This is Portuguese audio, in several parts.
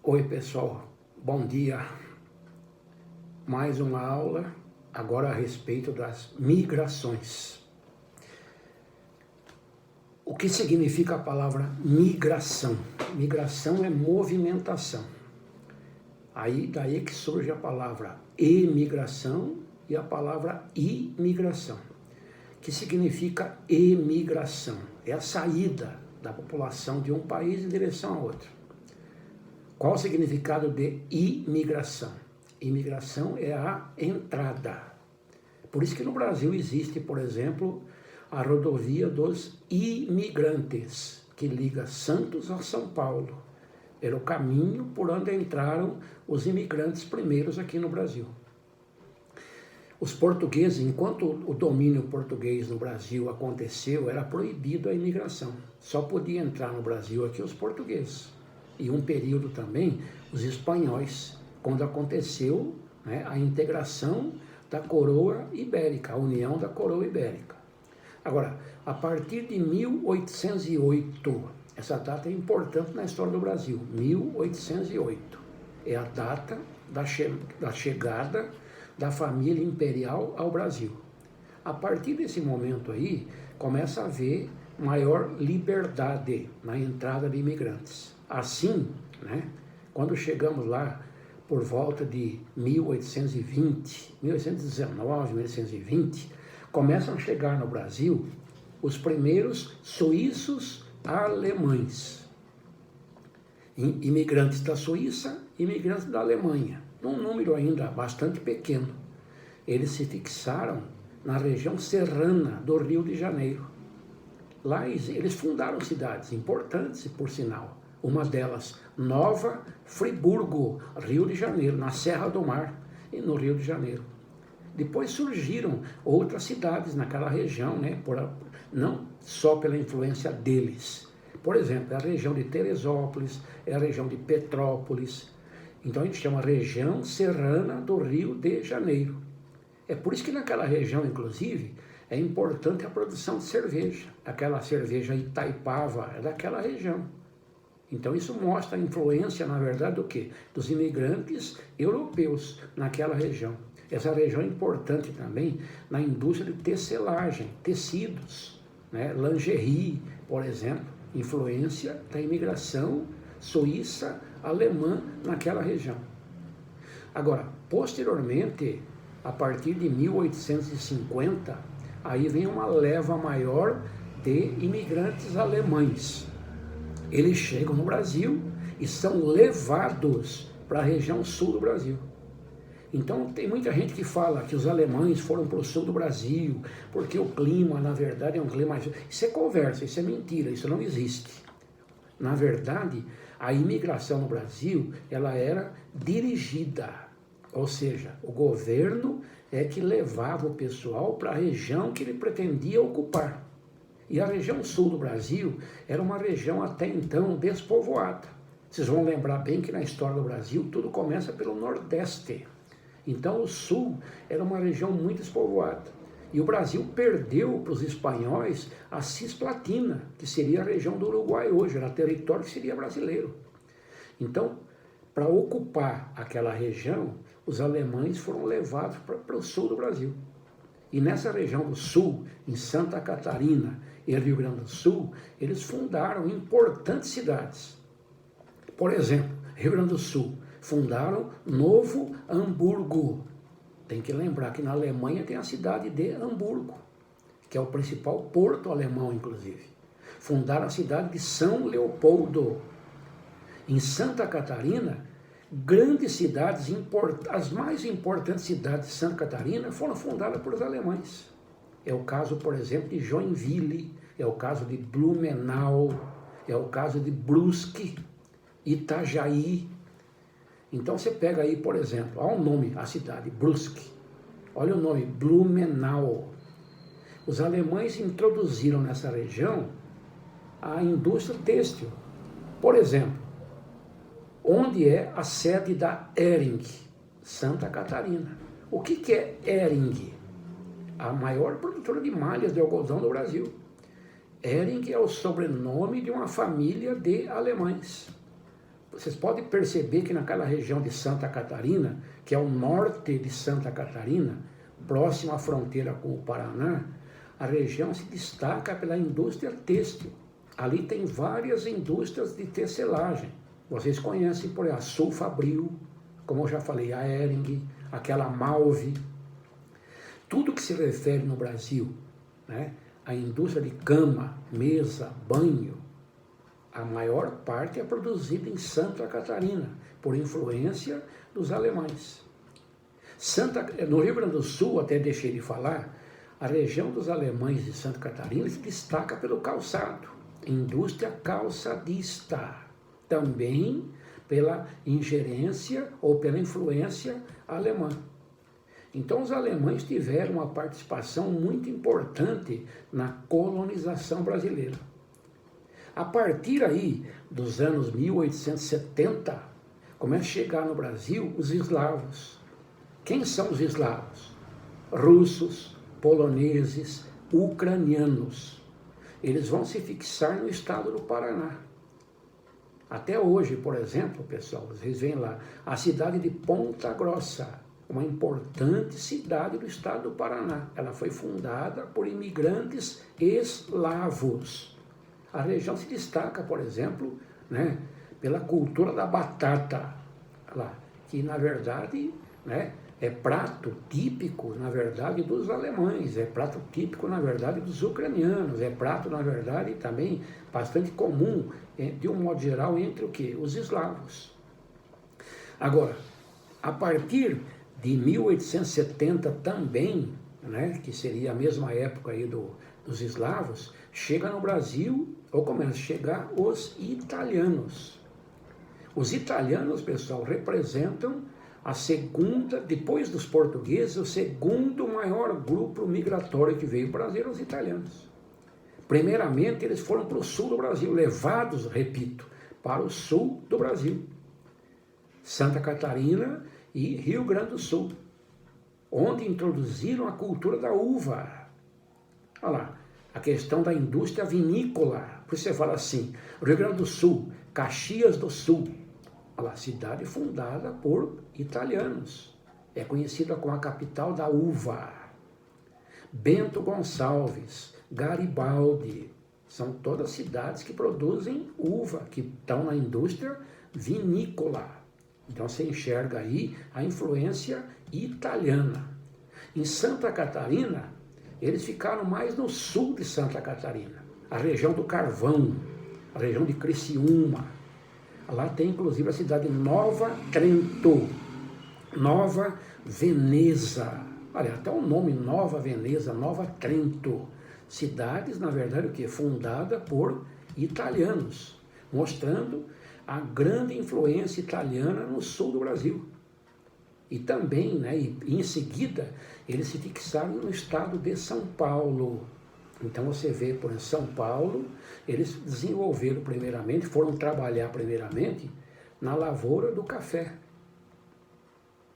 Oi pessoal, bom dia. Mais uma aula agora a respeito das migrações. O que significa a palavra migração? Migração é movimentação. Daí que surge a palavra emigração e a palavra imigração, que significa emigração. É a saída da população de um país em direção a outro. Qual o significado de imigração? Imigração é a entrada. Por isso que no Brasil existe, por exemplo, a rodovia dos imigrantes, que liga Santos a São Paulo. Era o caminho por onde entraram os imigrantes primeiros aqui no Brasil. Os portugueses, enquanto o domínio português no Brasil aconteceu, era proibido a imigração. Só podia entrar no Brasil aqui os portugueses. E um período também os espanhóis, quando aconteceu a integração da coroa ibérica, a união da coroa ibérica. Agora, a partir de 1808, essa data é importante na história do Brasil, 1808, é a data da chegada da família imperial ao Brasil. A partir desse momento aí, começa a haver maior liberdade na entrada de imigrantes. Assim, quando chegamos lá por volta de 1820, 1819, 1820, começam a chegar no Brasil os primeiros suíços alemães. Imigrantes da Suíça, imigrantes da Alemanha, num número ainda bastante pequeno. Eles se fixaram na região serrana do Rio de Janeiro. Lá eles fundaram cidades importantes, por sinal. Uma delas, Nova Friburgo, Rio de Janeiro, na Serra do Mar, no Rio de Janeiro. Depois surgiram outras cidades naquela região, não só pela influência deles. Por exemplo, é a região de Teresópolis, é a região de Petrópolis. Então a gente chama região serrana do Rio de Janeiro. É por isso que naquela região, inclusive, é importante a produção de cerveja. Aquela cerveja Itaipava é daquela região. Então isso mostra a influência, na verdade, do quê? Dos imigrantes europeus naquela região. Essa região é importante também na indústria de tecelagem, tecidos, lingerie, por exemplo, influência da imigração suíça, alemã naquela região. Agora, posteriormente, a partir de 1850, aí vem uma leva maior de imigrantes alemães. Eles chegam no Brasil e são levados para a região sul do Brasil. Então tem muita gente que fala que os alemães foram para o sul do Brasil, porque o clima, na verdade, é um clima... Isso é conversa, isso é mentira, isso não existe. Na verdade, a imigração no Brasil, ela era dirigida, ou seja, o governo é que levava o pessoal para a região que ele pretendia ocupar. E a região sul do Brasil era uma região até então despovoada. Vocês vão lembrar bem que na história do Brasil tudo começa pelo Nordeste. Então o sul era uma região muito despovoada. E o Brasil perdeu para os espanhóis a Cisplatina, que seria a região do Uruguai hoje, era território que seria brasileiro. Então, para ocupar aquela região, os alemães foram levados para o sul do Brasil. E nessa região do sul, em Santa Catarina e Rio Grande do Sul, eles fundaram importantes cidades. Por exemplo, Rio Grande do Sul, fundaram Novo Hamburgo. Tem que lembrar que na Alemanha tem a cidade de Hamburgo, que é o principal porto alemão, inclusive. Fundaram a cidade de São Leopoldo. Em Santa Catarina, grandes cidades, as mais importantes cidades de Santa Catarina foram fundadas por os alemães. É o caso, por exemplo, de Joinville, é o caso de Blumenau, é o caso de Brusque, Itajaí. Então você pega aí, por exemplo, olha o nome, a cidade, Brusque. Olha o nome, Blumenau. Os alemães introduziram nessa região a indústria têxtil. Por exemplo, onde é a sede da Hering? Santa Catarina. O que é Hering? A maior produtora de malhas de algodão do Brasil. Hering é o sobrenome de uma família de alemães. vocês podem perceber que naquela região de Santa Catarina, que é o norte de Santa Catarina, próximo à fronteira com o Paraná, a região se destaca pela indústria têxtil. Ali tem várias indústrias de tecelagem. Vocês conhecem, por exemplo, a Sulfabril, como eu já falei, a Hering, aquela Malve. Tudo que se refere no Brasil, né, a indústria de cama, mesa, banho, a maior parte é produzida em Santa Catarina, por influência dos alemães. No Rio Grande do Sul, até deixei de falar, a região dos alemães de Santa Catarina se destaca pelo calçado, indústria calçadista, também pela ingerência ou pela influência alemã. Então, os alemães tiveram uma participação muito importante na colonização brasileira. A partir aí dos anos 1870, começa a chegar no Brasil os eslavos. Quem são os eslavos? Russos, poloneses, ucranianos. Eles vão se fixar no estado do Paraná. Até hoje, por exemplo, pessoal, vocês veem lá, a cidade de Ponta Grossa, uma importante cidade do estado do Paraná. Ela foi fundada por imigrantes eslavos. A região se destaca, por exemplo, né, pela cultura da batata, lá, que na verdade, né, é prato típico, na verdade, dos alemães, é prato típico, na verdade, dos ucranianos, é prato, na verdade, também bastante comum, de um modo geral, entre o quê? Os eslavos. Agora, a partir de 1870 também, né, que seria a mesma época aí dos eslavos, chega no Brasil, ou começa a chegar os italianos. Os italianos, pessoal, representam a segunda, depois dos portugueses, o segundo maior grupo migratório que veio para o Brasil, os italianos. Primeiramente, eles foram para o sul do Brasil, levados, repito, para o sul do Brasil. Santa Catarina e Rio Grande do Sul, onde introduziram a cultura da uva. Olha lá, a questão da indústria vinícola. Por isso você fala assim, Rio Grande do Sul, Caxias do Sul, a cidade fundada por italianos. É conhecida como a capital da uva. Bento Gonçalves, Garibaldi, são todas cidades que produzem uva, que estão na indústria vinícola. Então você enxerga aí a influência italiana. Em Santa Catarina, eles ficaram mais no sul de Santa Catarina, a região do Carvão, a região de Criciúma. Lá tem inclusive a cidade Nova Trento, Nova Veneza. Olha, até o nome Nova Veneza, Nova Trento. Cidades, na verdade, o quê? Fundada por italianos, mostrando a grande influência italiana no sul do Brasil. E também, né, em seguida, eles se fixaram no estado de São Paulo. Então você vê, por exemplo, São Paulo, eles desenvolveram primeiramente, foram trabalhar primeiramente na lavoura do café.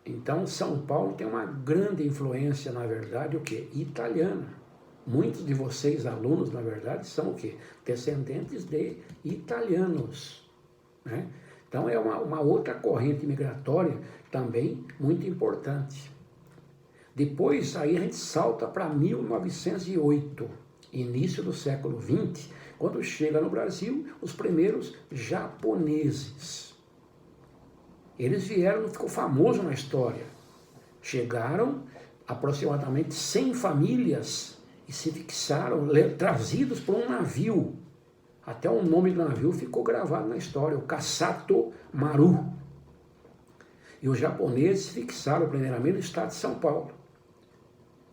Então São Paulo tem uma grande influência, na verdade, o quê? Italiana. Muitos de vocês, alunos, na verdade, são o quê? Descendentes de italianos, né? Então é uma outra corrente migratória também muito importante. Depois aí a gente salta para 1908, início do século XX, quando chega no Brasil os primeiros japoneses. Eles vieram, ficou famoso na história. Chegaram aproximadamente 100 famílias e se fixaram, trazidos por um navio. Até o nome do navio ficou gravado na história, o Kasato Maru. E os japoneses se fixaram primeiramente no estado de São Paulo,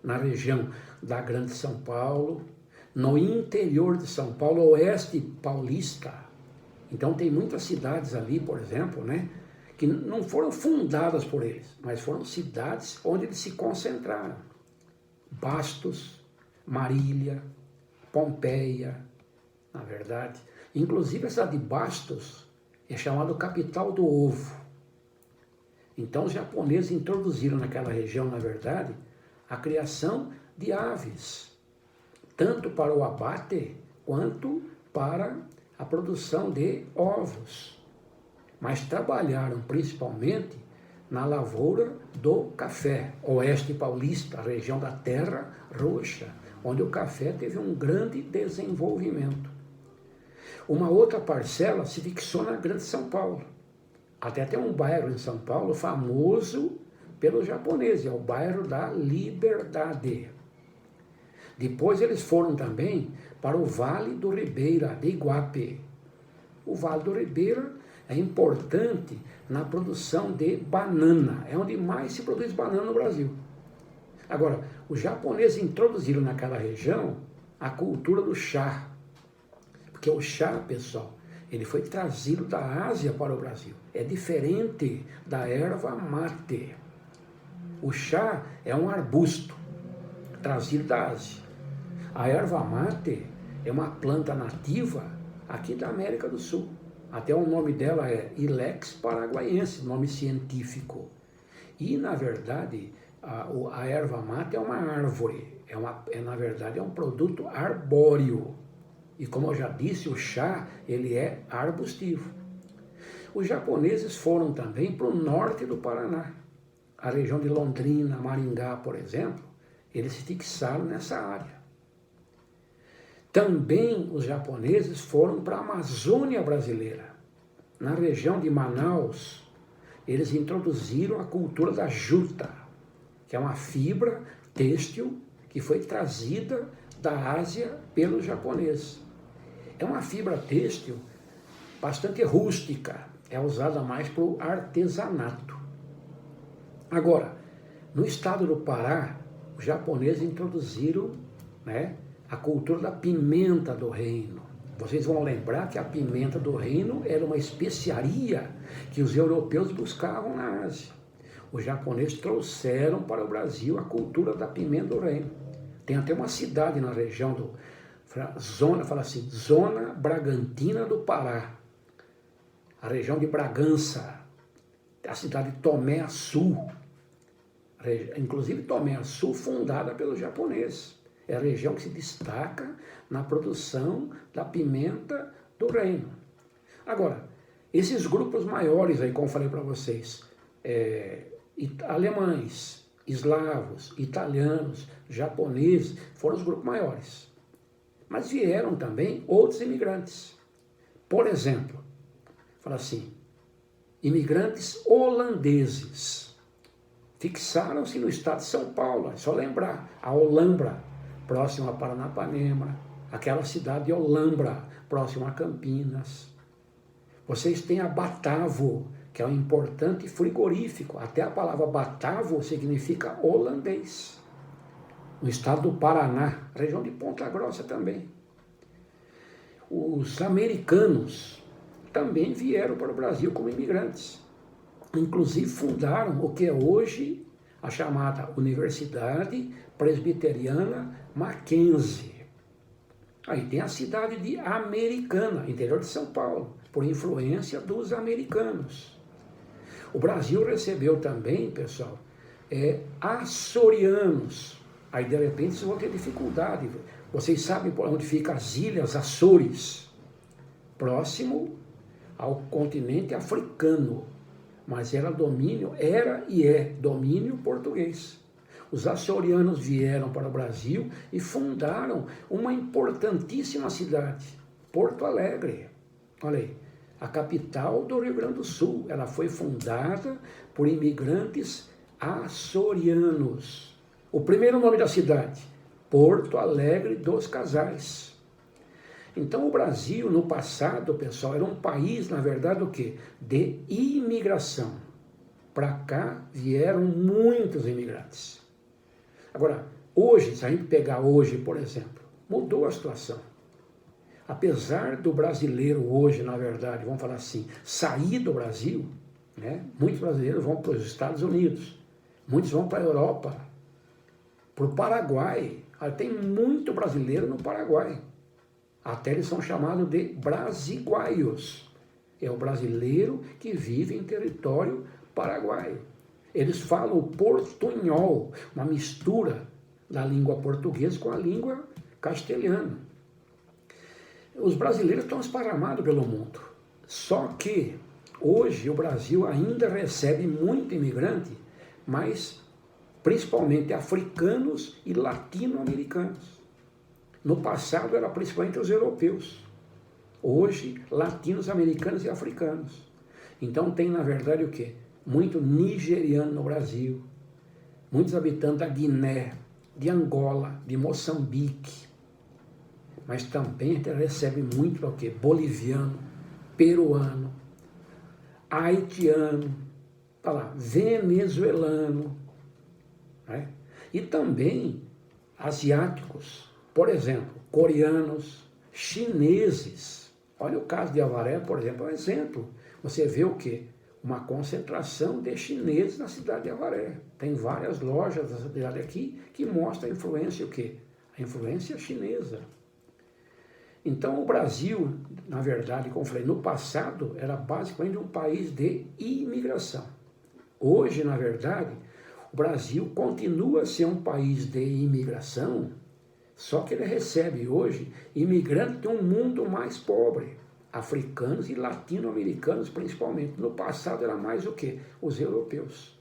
na região da Grande São Paulo, no interior de São Paulo, oeste paulista. Então tem muitas cidades ali, por exemplo, né, que não foram fundadas por eles, mas foram cidades onde eles se concentraram. Bastos, Marília, Pompeia, na verdade. Inclusive a cidade de Bastos é chamada capital do ovo. Então os japoneses introduziram naquela região, na verdade, a criação de aves, tanto para o abate quanto para a produção de ovos. mas trabalharam principalmente na lavoura do café, oeste paulista, a região da Terra Roxa, onde o café teve um grande desenvolvimento. Uma outra parcela se fixou na Grande São Paulo. Até tem um bairro em São Paulo famoso pelos japoneses, é o bairro da Liberdade. Depois eles foram também para o Vale do Ribeira, de Iguape. O Vale do Ribeira é importante na produção de banana, é onde mais se produz banana no Brasil. Agora, os japoneses introduziram naquela região a cultura do chá, porque o chá, pessoal, ele foi trazido da Ásia para o Brasil. É diferente da erva mate. O chá é um arbusto trazido da Ásia. A erva mate é uma planta nativa aqui da América do Sul. Até o nome dela é Ilex paraguaiense, nome científico. E, na verdade, a erva mate é uma árvore, na verdade, é um produto arbóreo. E, como eu já disse, o chá, ele é arbustivo. Os japoneses foram também para o norte do Paraná. A região de Londrina, Maringá, por exemplo, eles se fixaram nessa área. Também os japoneses foram para a Amazônia brasileira. Na região de Manaus, eles introduziram a cultura da juta, que é uma fibra têxtil que foi trazida da Ásia pelos japoneses. É uma fibra têxtil bastante rústica, é usada mais para o artesanato. Agora, no estado do Pará, os japoneses introduziram, a cultura da pimenta do reino. Vocês vão lembrar que a pimenta do reino era uma especiaria que os europeus buscavam na Ásia. Os japoneses trouxeram para o Brasil a cultura da pimenta do reino. Tem até uma cidade na região Zona Bragantina do Pará, a região de Bragança, a cidade de Tomé-Açu, inclusive Tomé-Açu fundada pelos japoneses. É a região que se destaca na produção da pimenta do reino. Agora, esses grupos maiores aí, como eu falei para vocês, alemães, eslavos, italianos, japoneses, foram os grupos maiores. Mas vieram também outros imigrantes. Por exemplo, fala assim, imigrantes holandeses. Fixaram-se no estado de São Paulo, é só lembrar, a Olambra, próximo a Paranapanema, aquela cidade de Olambra, próximo a Campinas. Vocês têm a Batavo, que é um importante frigorífico. Até a palavra Batavo significa holandês. No estado do Paraná, região de Ponta Grossa também. Os americanos também vieram para o Brasil como imigrantes. Inclusive fundaram o que é hoje a chamada Universidade Presbiteriana Mackenzie. Aí tem a cidade de Americana, interior de São Paulo, por influência dos americanos. O Brasil recebeu também, pessoal, açorianos. Aí, de repente, vocês vão ter dificuldade. Vocês sabem por onde ficam as ilhas Açores? Próximo ao continente africano. Mas era e é domínio português. Os açorianos vieram para o Brasil e fundaram uma importantíssima cidade, Porto Alegre. Olha aí, a capital do Rio Grande do Sul. Ela foi fundada por imigrantes açorianos. O primeiro nome da cidade, Porto Alegre dos Casais. Então o Brasil, no passado, pessoal, era um país, na verdade, o quê? De imigração. Para cá vieram muitos imigrantes. Agora, hoje, se a gente pegar hoje, por exemplo, mudou a situação. Apesar do brasileiro hoje, na verdade, vamos falar assim, sair do Brasil, muitos brasileiros vão para os Estados Unidos, muitos vão para a Europa, para o Paraguai. Tem muito brasileiro no Paraguai. Até eles são chamados de brasiguaios. É o brasileiro que vive em território paraguaio. Eles falam o portunhol, uma mistura da língua portuguesa com a língua castelhana. Os brasileiros estão esparramados pelo mundo. Só que Hoje o Brasil ainda recebe muito imigrante, mas principalmente africanos e latino-americanos. No passado era principalmente os europeus. Hoje, latinos, americanos e africanos. Então tem, na verdade, o quê? Muito nigeriano no Brasil, muitos habitantes da Guiné, de Angola, de Moçambique. Mas também a gente recebe muito o quê? Boliviano, peruano, haitiano, tá lá, venezuelano, né? E também asiáticos, por exemplo, coreanos, chineses. Olha o caso de Avaré, por exemplo, é um exemplo. Você vê o quê? Uma concentração de chineses na cidade de Avaré. Tem várias lojas da cidade aqui que mostram a influência o quê? A influência chinesa. Então o Brasil, na verdade, como eu falei, no passado era basicamente um país de imigração. Hoje, na verdade, o Brasil continua a ser um país de imigração, só que ele recebe hoje imigrantes de um mundo mais pobre, africanos e latino-americanos principalmente. No passado era mais o quê? Os europeus.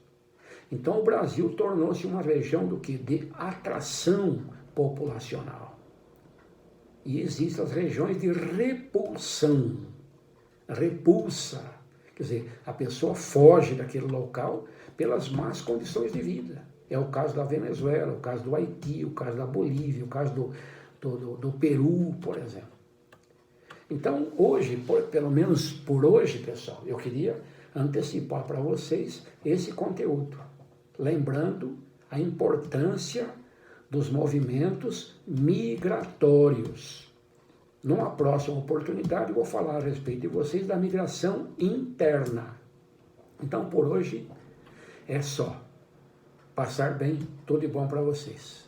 Então o Brasil tornou-se uma região do quê? De atração populacional. E existem as regiões de repulsão, repulsa, quer dizer, a pessoa foge daquele local pelas más condições de vida. É o caso da Venezuela, o caso do Haiti, o caso da Bolívia, o caso do Peru, por exemplo. Então, hoje, pelo menos por hoje, pessoal, eu queria antecipar para vocês esse conteúdo, lembrando a importância dos movimentos migratórios. Numa próxima oportunidade, eu vou falar a respeito de vocês da migração interna. Então, por hoje, é só. Passar bem, tudo de bom para vocês.